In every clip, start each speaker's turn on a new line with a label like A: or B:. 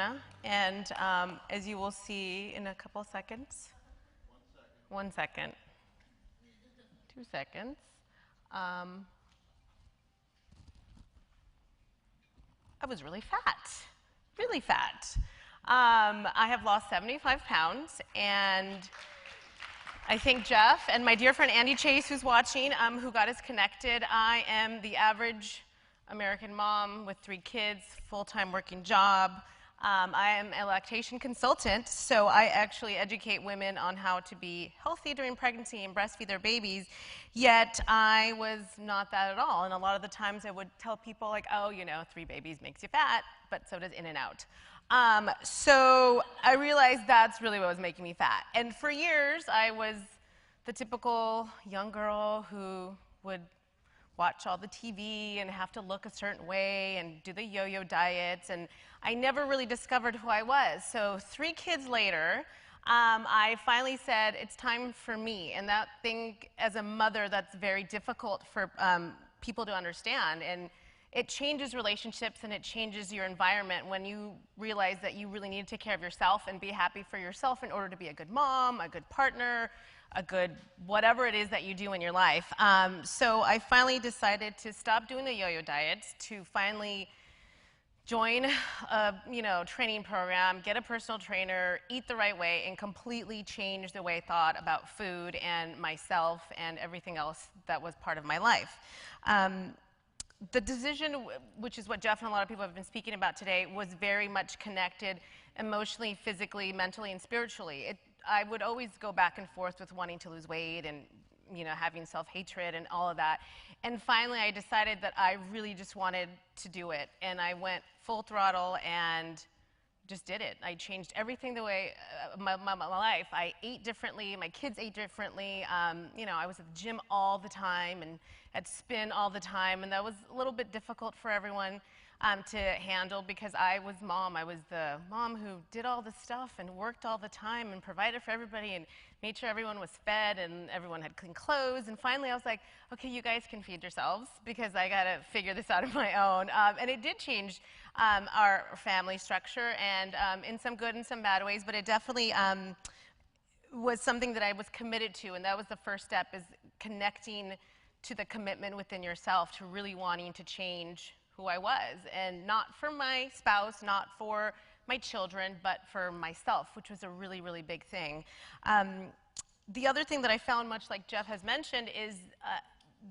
A: Marianna, and as you will see in a couple of seconds, 1 second, 2 seconds, I was really fat, really fat. I have lost 75 pounds, and I think Jeff and my dear friend Andy Chase, who's watching, who got us connected. I am the average American mom with 3 kids, full-time working job. I am a lactation consultant, so I actually educate women on how to be healthy during pregnancy and breastfeed their babies, yet I was not that at all. And a lot of the times I would tell people like, oh, you know, 3 babies makes you fat, but so does In-N-Out. So I realized that's really what was making me fat. And for years, I was the typical young girl who would watch all the TV and have to look a certain way and do the yo-yo diets, and I never really discovered who I was. So 3 kids later, I finally said, it's time for me. And that thing, as a mother, that's very difficult for people to understand. And it changes relationships and it changes your environment when you realize that you really need to take care of yourself and be happy for yourself in order to be a good mom, a good partner, a good whatever it is that you do in your life. So I finally decided to stop doing the yo-yo diets, to finally join a training program, get a personal trainer, eat the right way, and completely change the way I thought about food and myself and everything else that was part of my life. The decision, which is what Jeff and a lot of people have been speaking about today, was very much connected emotionally, physically, mentally, and spiritually. I would always go back and forth with wanting to lose weight and having self-hatred and all of that. And finally, I decided that I really just wanted to do it. And I went full throttle and just did it. I changed everything the way my life. I ate differently. My kids ate differently. I was at the gym all the time and at spin all the time, and that was a little bit difficult for everyone to handle because I was mom. I was the mom who did all the stuff and worked all the time and provided for everybody and made sure everyone was fed and everyone had clean clothes. And finally, I was like, okay, you guys can feed yourselves because I got to figure this out on my own. And it did change our family structure, and in some good and some bad ways, but it definitely was something that I was committed to, and that was the first step, is connecting to the commitment within yourself, to really wanting to change who I was, and not for my spouse, not for my children, but for myself, which was a really, really big thing. The other thing that I found, much like Jeff has mentioned, is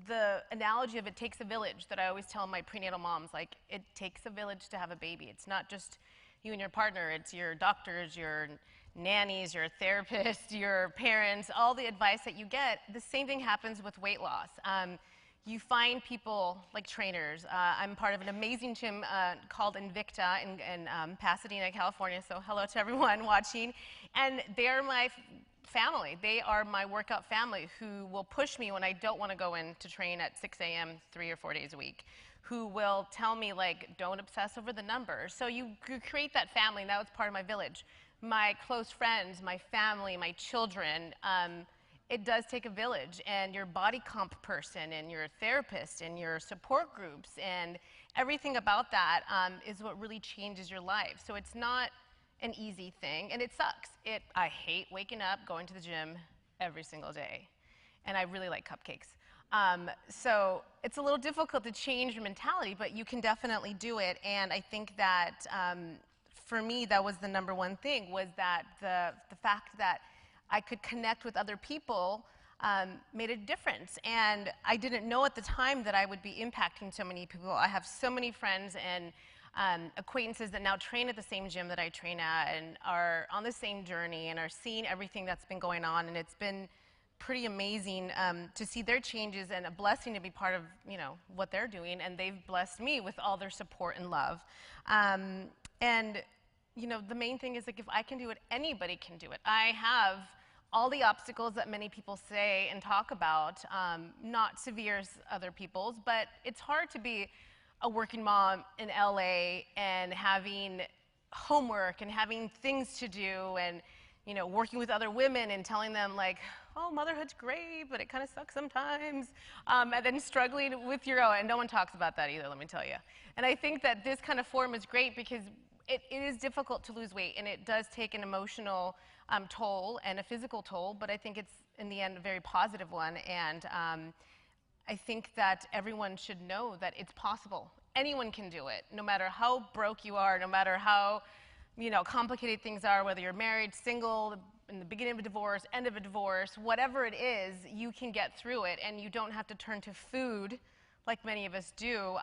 A: the analogy of it takes a village that I always tell my prenatal moms. Like, it takes a village to have a baby. It's not just you and your partner. It's your doctors, your nannies, your therapists, your parents, all the advice that you get. The same thing happens with weight loss. You find people like trainers. I'm part of an amazing gym called Invicta in Pasadena, California, so hello to everyone watching. And they're my family. They are my workout family who will push me when I don't want to go in to train at 6 a.m. 3 or 4 days a week, who will tell me, like, don't obsess over the numbers. So you create that family, and that was part of my village. My close friends, my family, my children, it does take a village, and your body comp person and your therapist and your support groups and everything about that is what really changes your life. So it's not an easy thing, and it sucks. I hate waking up, going to the gym every single day, and I really like cupcakes. So it's a little difficult to change your mentality, but you can definitely do it, and I think that for me, that was the #1 thing, was that the fact that I could connect with other people made a difference. And I didn't know at the time that I would be impacting so many people. I have so many friends and acquaintances that now train at the same gym that I train at and are on the same journey and are seeing everything that's been going on. And it's been pretty amazing to see their changes, and a blessing to be part of what they're doing. And they've blessed me with all their support and love. And the main thing is, like, if I can do it, anybody can do it. I have all the obstacles that many people say and talk about, not severe as other people's, but it's hard to be a working mom in LA and having homework and having things to do and working with other women and telling them, like, oh, motherhood's great, but it kind of sucks sometimes, and then struggling with your own, and no one talks about that either, let me tell you. And I think that this kind of forum is great because it is difficult to lose weight, and it does take an emotional toll and a physical toll, but I think it's, in the end, a very positive one. And I think that everyone should know that it's possible. Anyone can do it, no matter how broke you are, no matter how complicated things are, whether you're married, single, in the beginning of a divorce, end of a divorce, whatever it is, you can get through it, and you don't have to turn to food like many of us do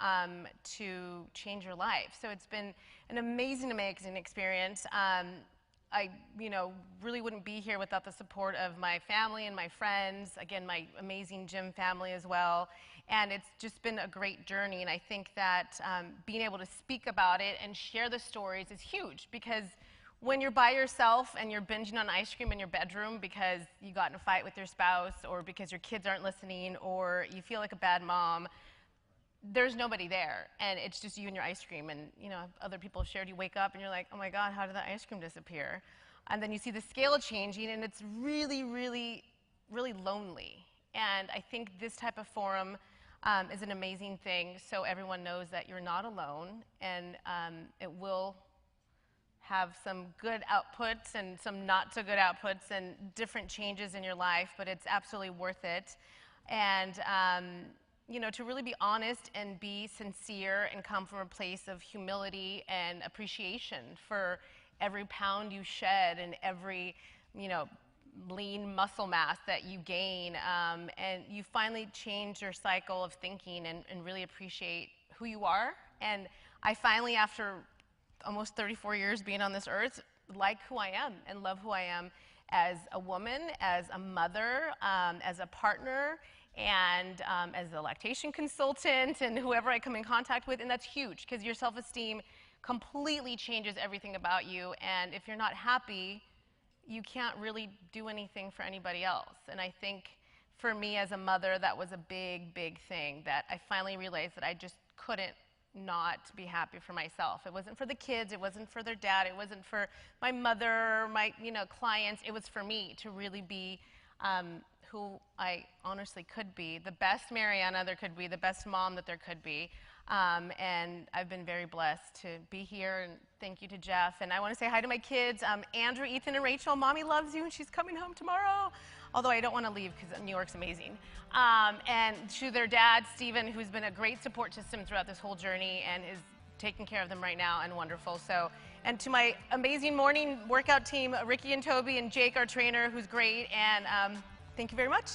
A: to change your life. So it's been an amazing, amazing experience. I really wouldn't be here without the support of my family and my friends, again, my amazing gym family as well. And it's just been a great journey. And I think that being able to speak about it and share the stories is huge, because when you're by yourself and you're binging on ice cream in your bedroom because you got in a fight with your spouse, or because your kids aren't listening, or you feel like a bad mom, there's nobody there, and it's just you and your ice cream. And other people have shared, you wake up and you're like, oh my God, how did the ice cream disappear? And then you see the scale changing, and it's really, really, really lonely. And I think this type of forum is an amazing thing, so everyone knows that you're not alone, and it will have some good outputs and some not so good outputs and different changes in your life, but it's absolutely worth it. And to really be honest and be sincere and come from a place of humility and appreciation for every pound you shed and every, lean muscle mass that you gain. And you finally change your cycle of thinking and really appreciate who you are. And I finally, after almost 34 years being on this earth, like who I am and love who I am as a woman, as a mother, as a partner, and as a lactation consultant, and whoever I come in contact with. And that's huge, because your self-esteem completely changes everything about you. And if you're not happy, you can't really do anything for anybody else. And I think for me as a mother, that was a big, big thing, that I finally realized that I just couldn't not be happy for myself. It wasn't for the kids, it wasn't for their dad, it wasn't for my mother, my clients. It was for me to really be who I honestly could be, the best Marianna there could be, the best mom that there could be. And I've been very blessed to be here, and thank you to Jeff. And I want to say hi to my kids, Andrew, Ethan, and Rachel. Mommy loves you, and she's coming home tomorrow. Although I don't want to leave because New York's amazing. And to their dad, Stephen, who's been a great support system throughout this whole journey and is taking care of them right now, and wonderful. So, and to my amazing morning workout team, Ricky and Toby and Jake, our trainer, who's great. And thank you very much.